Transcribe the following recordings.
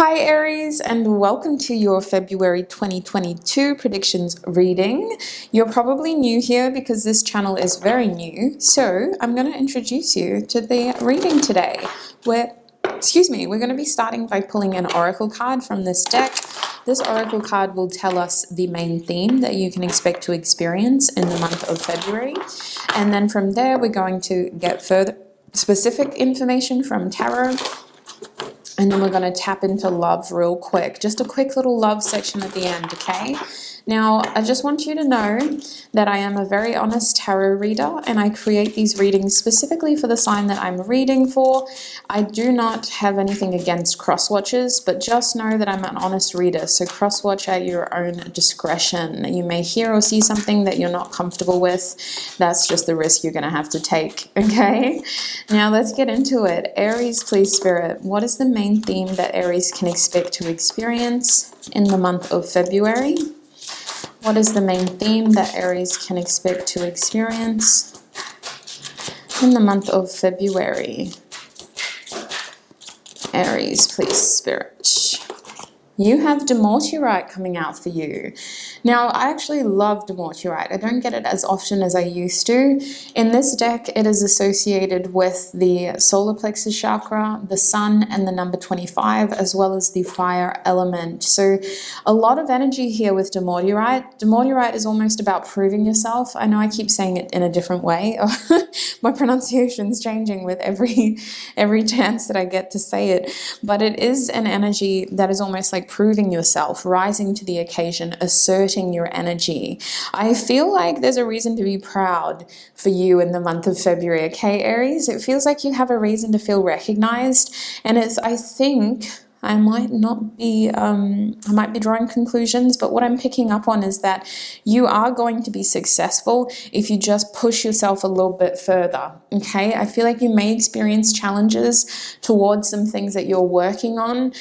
Hi Aries, and welcome to your February 2022 predictions reading. You're probably new here because this channel is very new, so I'm going to introduce you to the reading today. We're going to be starting by pulling an oracle card from this deck. This oracle card will tell us the main theme that you can expect to experience in the month of February, and then from there we're going to get further specific information from tarot. And then we're going to tap into love real quick. Just a quick little love section at the end, okay? Now, I just want you to know that I am a very honest tarot reader and I create these readings specifically for the sign that I'm reading for. I do not have anything against cross-watches, but just know that I'm an honest reader, so cross-watch at your own discretion. You may hear or see something that you're not comfortable with. That's just the risk you're going to have to take, okay? Now, let's get into it. Aries, please, Spirit, what is the main theme that Aries can expect to experience in the month of February? What is the main theme that Aries can expect to experience in the month of February? Aries, please, Spirit. You have Demorturite coming out for you. Now, I actually love Demorturite. I don't get it as often as I used to. In this deck, it is associated with the solar plexus chakra, the sun, and the number 25, as well as the fire element. So a lot of energy here with Demorturite. Demorturite is almost about proving yourself. I know I keep saying it in a different way. My pronunciation's changing with every chance that I get to say it. But it is an energy that is almost like proving yourself, rising to the occasion, asserting your energy. I feel like there's a reason to be proud for you in the month of February, okay, Aries? It feels like you have a reason to feel recognized, and I think I might be drawing conclusions, but what I'm picking up on is that you are going to be successful if you just push yourself a little bit further, okay? I feel like you may experience challenges towards some things that you're working on,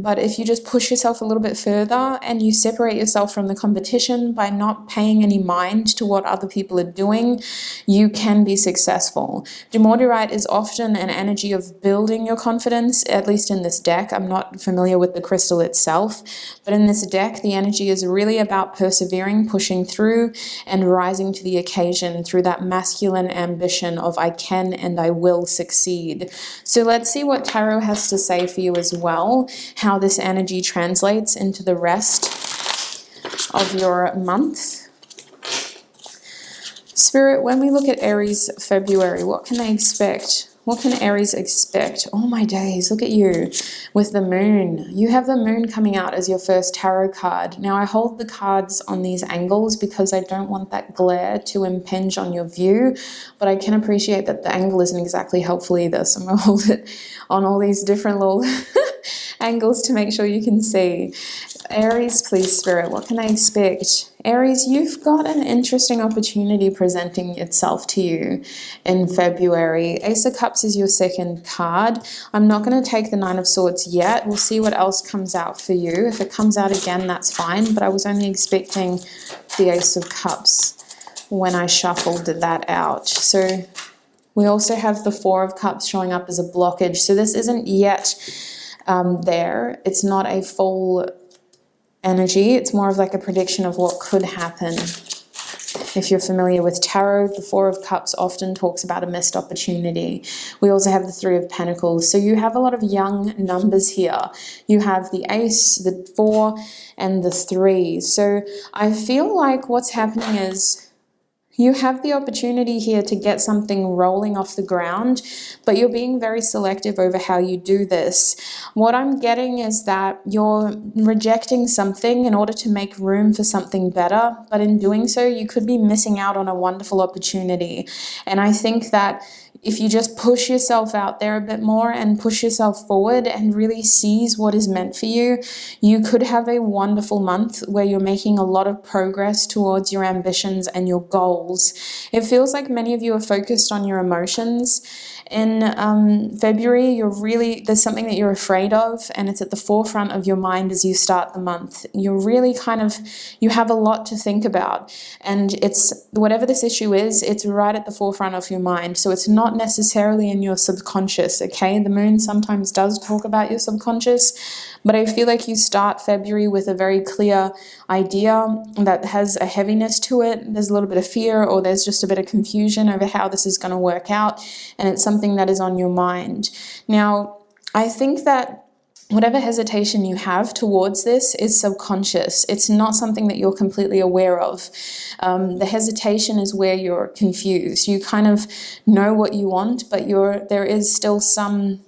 but if you just push yourself a little bit further and you separate yourself from the competition by not paying any mind to what other people are doing, you can be successful. Demorturite is often an energy of building your confidence, at least in this deck. I'm not familiar with the crystal itself, but in this deck, the energy is really about persevering, pushing through, and rising to the occasion through that masculine ambition of I can and I will succeed. So let's see what tarot has to say for you as well, how this energy translates into the rest of your month. Spirit, when we look at Aries February, what can they expect? What can Aries expect? Oh my days, look at you with the moon. You have the moon coming out as your first tarot card. Now I hold the cards on these angles because I don't want that glare to impinge on your view, but I can appreciate that the angle isn't exactly helpful either. So I'm gonna hold it on all these different little angles to make sure you can see. Aries, please, Spirit, what can I expect? Aries, you've got an interesting opportunity presenting itself to you in February. Ace of Cups is your second card. I'm not going to take the Nine of Swords yet. We'll see what else comes out for you. If it comes out again, that's fine, but I was only expecting the Ace of Cups when I shuffled that out. So we also have the Four of Cups showing up as a blockage. So this isn't yet there. It's not a full energy. It's more of like a prediction of what could happen. If you're familiar with tarot, the Four of Cups often talks about a missed opportunity. We also have the Three of Pentacles. So you have a lot of young numbers here. You have the Ace, the Four, and the Three. So I feel like what's happening is you have the opportunity here to get something rolling off the ground, but you're being very selective over how you do this. What I'm getting is that you're rejecting something in order to make room for something better, but in doing so, you could be missing out on a wonderful opportunity. And I think that if you just push yourself out there a bit more and push yourself forward and really seize what is meant for you, you could have a wonderful month where you're making a lot of progress towards your ambitions and your goals. It feels like many of you are focused on your emotions. In February, there's something that you're afraid of, and it's at the forefront of your mind as you start the month. You're really you have a lot to think about, and it's whatever this issue is, it's right at the forefront of your mind. So it's not not necessarily in your subconscious, okay? The moon sometimes does talk about your subconscious, but I feel like you start February with a very clear idea that has a heaviness to it. There's a little bit of fear, or there's just a bit of confusion over how this is going to work out, and it's something that is on your mind. Now, I think that whatever hesitation you have towards this is subconscious. It's not something that you're completely aware of. The hesitation is where you're confused. You kind of know what you want, but there is still some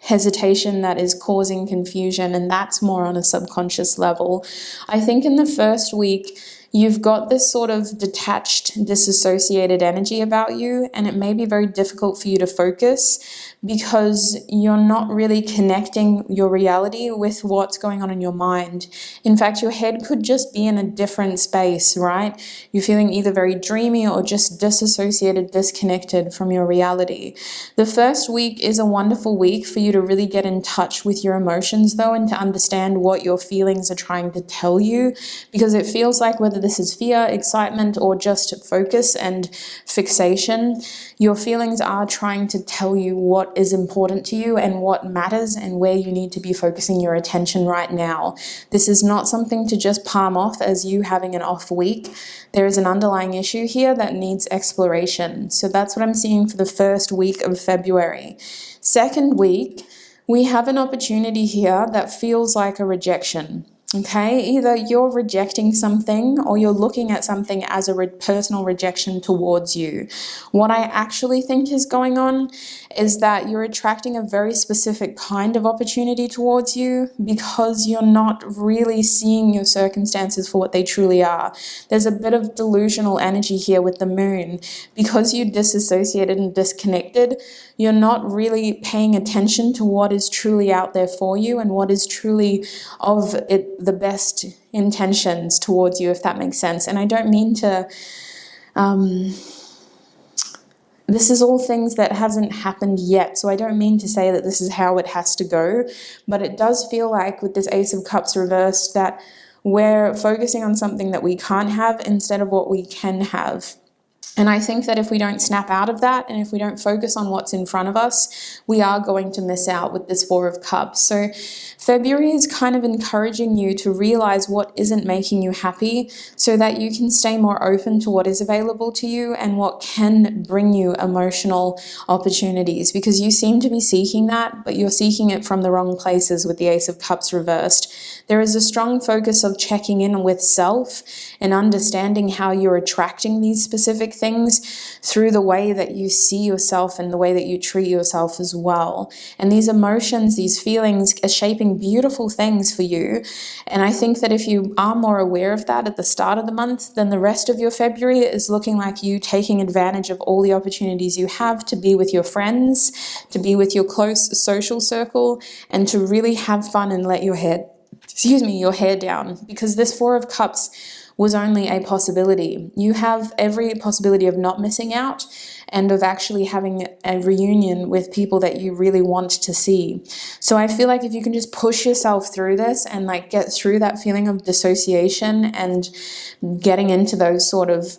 hesitation that is causing confusion, and that's more on a subconscious level. I think in the first week, you've got this sort of detached, disassociated energy about you, and it may be very difficult for you to focus because you're not really connecting your reality with what's going on in your mind. In fact, your head could just be in a different space, right? You're feeling either very dreamy or just disassociated, disconnected from your reality. The first week is a wonderful week for you to really get in touch with your emotions, though, and to understand what your feelings are trying to tell you, because it feels like whether this is fear, excitement, or just focus and fixation, your feelings are trying to tell you what is important to you and what matters and where you need to be focusing your attention right now. This is not something to just palm off as you having an off week. There is an underlying issue here that needs exploration. So that's what I'm seeing for the first week of February. Second week, we have an opportunity here that feels like a rejection. Okay, either you're rejecting something or you're looking at something as a personal rejection towards you. What I actually think is going on is that you're attracting a very specific kind of opportunity towards you because you're not really seeing your circumstances for what they truly are. There's a bit of delusional energy here with the moon. Because you're disassociated and disconnected, you're not really paying attention to what is truly out there for you and what is truly of it, the best intentions towards you, if that makes sense. And I don't mean to, this is all things that hasn't happened yet, so I don't mean to say that this is how it has to go, but it does feel like with this Ace of Cups reversed that we're focusing on something that we can't have instead of what we can have. And I think that if we don't snap out of that and if we don't focus on what's in front of us, we are going to miss out with this Four of Cups. So February is kind of encouraging you to realize what isn't making you happy so that you can stay more open to what is available to you and what can bring you emotional opportunities, because you seem to be seeking that, but you're seeking it from the wrong places with the Ace of Cups reversed. There is a strong focus of checking in with self and understanding how you're attracting these specific things through the way that you see yourself and the way that you treat yourself as well. And these emotions, these feelings are shaping beautiful things for you. And I think that if you are more aware of that at the start of the month, then the rest of your February is looking like you taking advantage of all the opportunities you have to be with your friends, to be with your close social circle, and to really have fun and let your hair down, because this Four of Cups was only a possibility. You have every possibility of not missing out and of actually having a reunion with people that you really want to see. So I feel like if you can just push yourself through this and like get through that feeling of dissociation and getting into those sort of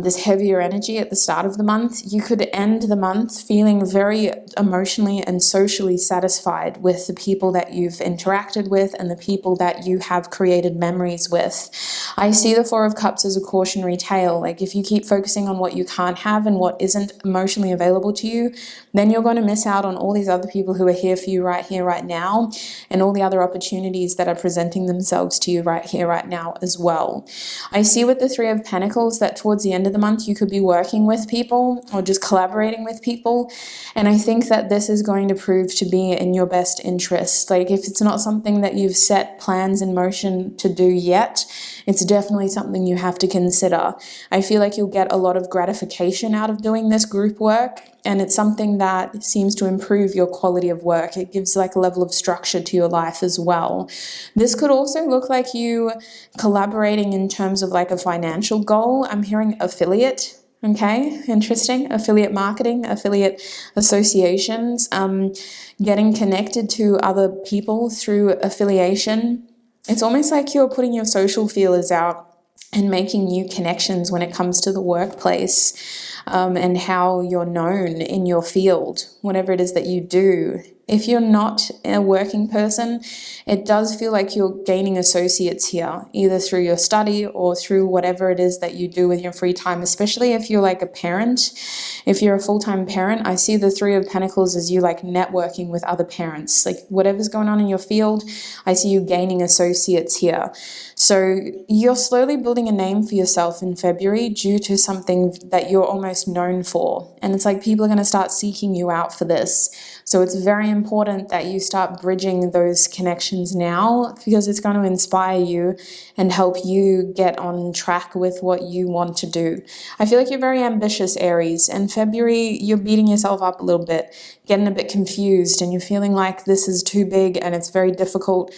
this heavier energy at the start of the month, you could end the month feeling very emotionally and socially satisfied with the people that you've interacted with and the people that you have created memories with. I see the Four of Cups as a cautionary tale. Like if you keep focusing on what you can't have and what isn't emotionally available to you, then you're going to miss out on all these other people who are here for you right here, right now, and all the other opportunities that are presenting themselves to you right here, right now as well. I see with the Three of Pentacles that towards the end of the month, you could be working with people or just collaborating with people. And I think that this is going to prove to be in your best interest. Like if it's not something that you've set plans in motion to do yet, it's definitely something you have to consider. I feel like you'll get a lot of gratification out of doing this group work, and it's something that seems to improve your quality of work. It gives like a level of structure to your life as well. This could also look like you collaborating in terms of like a financial goal. I'm hearing affiliate. Okay, interesting. Affiliate marketing, affiliate associations, getting connected to other people through affiliation. It's almost like you're putting your social feelers out and making new connections when it comes to the workplace. and how you're known in your field, whatever it is that you do. If you're not a working person, it does feel like you're gaining associates here, either through your study or through whatever it is that you do with your free time, especially if you're like a parent. If you're a full-time parent, I see the Three of Pentacles as you like networking with other parents. Like whatever's going on in your field, I see you gaining associates here. So you're slowly building a name for yourself in February due to something that you're almost known for. And it's like people are going to start seeking you out for this. So it's very important that you start bridging those connections now, because it's going to inspire you and help you get on track with what you want to do. I feel like you're very ambitious, Aries, and February you're beating yourself up a little bit, getting a bit confused, and you're feeling like this is too big and it's very difficult.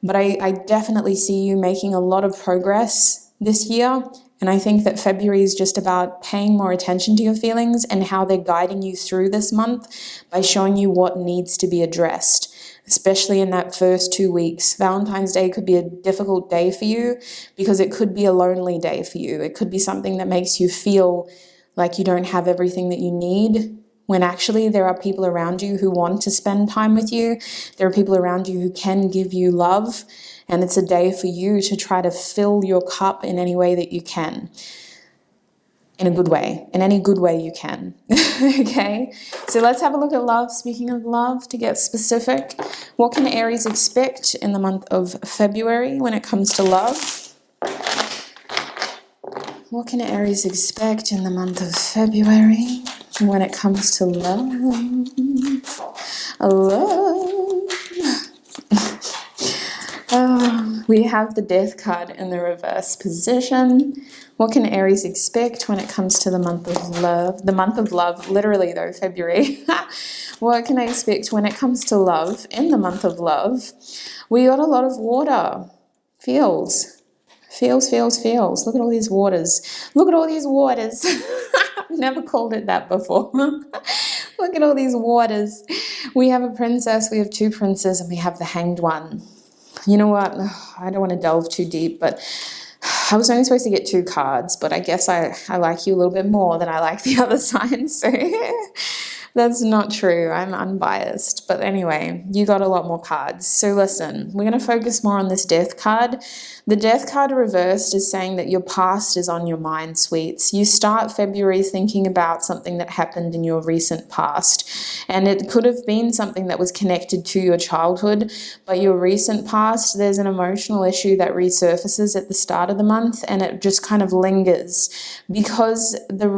But I definitely see you making a lot of progress this year. And I think that February is just about paying more attention to your feelings and how they're guiding you through this month by showing you what needs to be addressed, especially in that first 2 weeks. Valentine's Day could be a difficult day for you because it could be a lonely day for you. It could be something that makes you feel like you don't have everything that you need, when actually there are people around you who want to spend time with you. There are people around you who can give you love. And it's a day for you to try to fill your cup in any way that you can. In a good way. In any good way you can. Okay? So let's have a look at love. Speaking of love, to get specific, what can Aries expect in the month of February when it comes to love? What can Aries expect in the month of February when it comes to love? Love. We have the Death card in the reverse position. What can Aries expect when it comes to the month of love? The month of love, literally though, February. What can I expect when it comes to love in the month of love? We got a lot of water. Feels. Look at all these waters. Look at all these waters. I've never called it that before. Look at all these waters. We have a princess, we have two princes, and we have the Hanged One. You know what? I don't want to delve too deep, but I was only supposed to get 2 cards, but I guess I like you a little bit more than I like the other signs, so that's not true. I'm unbiased. But anyway, you got a lot more cards. So listen, we're going to focus more on this Death card. The Death card reversed is saying that your past is on your mind, sweets. You start February thinking about something that happened in your recent past. And it could have been something that was connected to your childhood, but your recent past, there's an emotional issue that resurfaces at the start of the month, and it just kind of lingers because the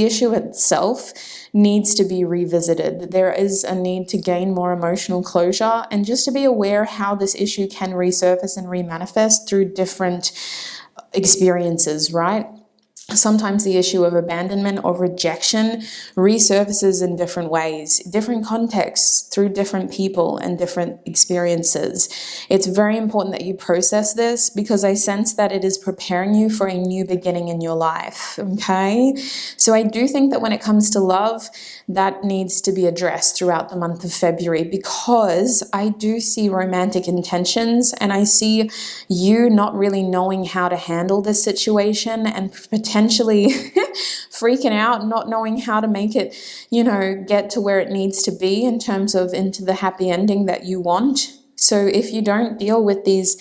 issue itself needs to be revisited. There is a need to gain more emotional closure and just to be aware how this issue can resurface and remanifest through different experiences, right? Sometimes the issue of abandonment or rejection resurfaces in different ways, different contexts, through different people and different experiences. It's very important that you process this because I sense that it is preparing you for a new beginning in your life, okay? So I do think that when it comes to love, that needs to be addressed throughout the month of February because I do see romantic intentions and I see you not really knowing how to handle this situation and potentially freaking out, not knowing how to make it, get to where it needs to be in terms of into the happy ending that you want. So if you don't deal with these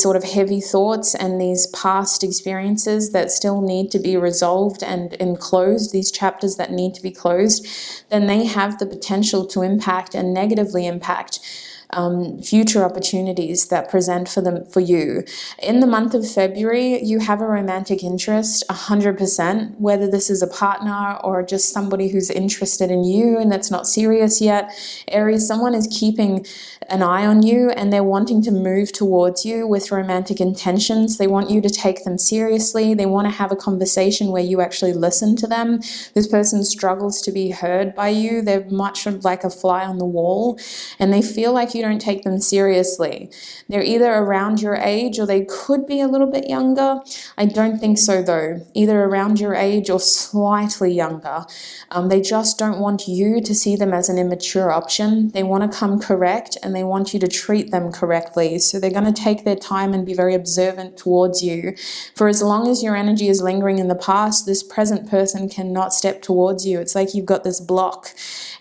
sort of heavy thoughts and these past experiences that still need to be resolved and closed, these chapters that need to be closed, then they have the potential to impact and negatively impact future opportunities that present for you. In the month of February, you have a romantic interest 100%, whether this is a partner or just somebody who's interested in you and that's not serious yet. Aries, someone is keeping an eye on you and they're wanting to move towards you with romantic intentions. They want you to take them seriously. They want to have a conversation where you actually listen to them. This person struggles to be heard by you. They're much like a fly on the wall and they feel like you you don't take them seriously. They're either around your age or they could be a little bit younger. I don't think so though. Either around your age or slightly younger. They just don't want you to see them as an immature option. They want to come correct and they want you to treat them correctly. So they're going to take their time and be very observant towards you. For as long as your energy is lingering in the past, this present person cannot step towards you. It's like you've got this block.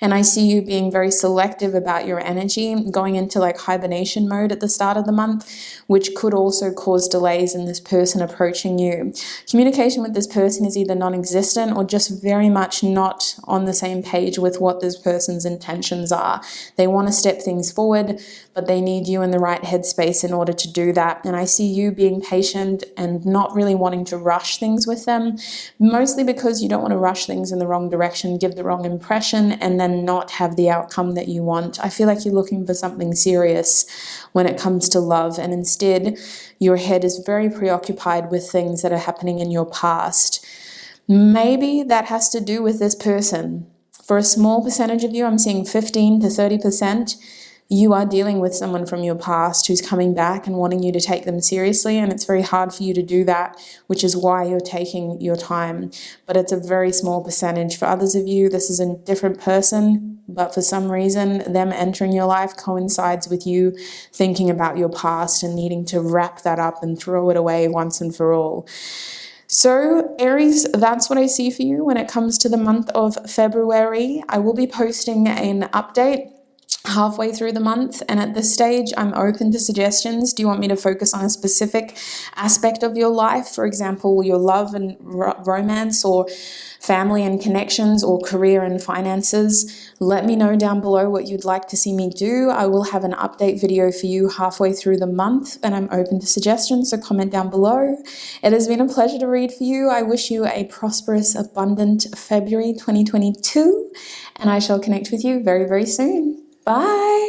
And I see you being very selective about your energy, going into like hibernation mode at the start of the month, which could also cause delays in this person approaching you. Communication with this person is either non-existent or just very much not on the same page with what this person's intentions are. They want to step things forward, but they need you in the right headspace in order to do that. And I see you being patient and not really wanting to rush things with them, mostly because you don't want to rush things in the wrong direction, give the wrong impression, and then not have the outcome that you want. I feel like you're looking for something serious when it comes to love, and instead your head is very preoccupied with things that are happening in your past. Maybe that has to do with this person. For a small percentage of you, I'm seeing 15 to 30%, you are dealing with someone from your past who's coming back and wanting you to take them seriously, and it's very hard for you to do that, which is why you're taking your time. But it's a very small percentage. For others of you, this is a different person, but for some reason, them entering your life coincides with you thinking about your past and needing to wrap that up and throw it away once and for all. So Aries, that's what I see for you when it comes to the month of February. I will be posting an update halfway through the month, and at this stage I'm open to suggestions. Do you want me to focus on a specific aspect of your life, for example your love and romance, or family and connections, or career and finances? Let me know down below what you'd like to see me do. I will have an update video for you halfway through the month, and I'm open to suggestions, so comment down below. It has been a pleasure to read for you. I wish you a prosperous, abundant February 2022, and I shall connect with you very, very soon. Bye.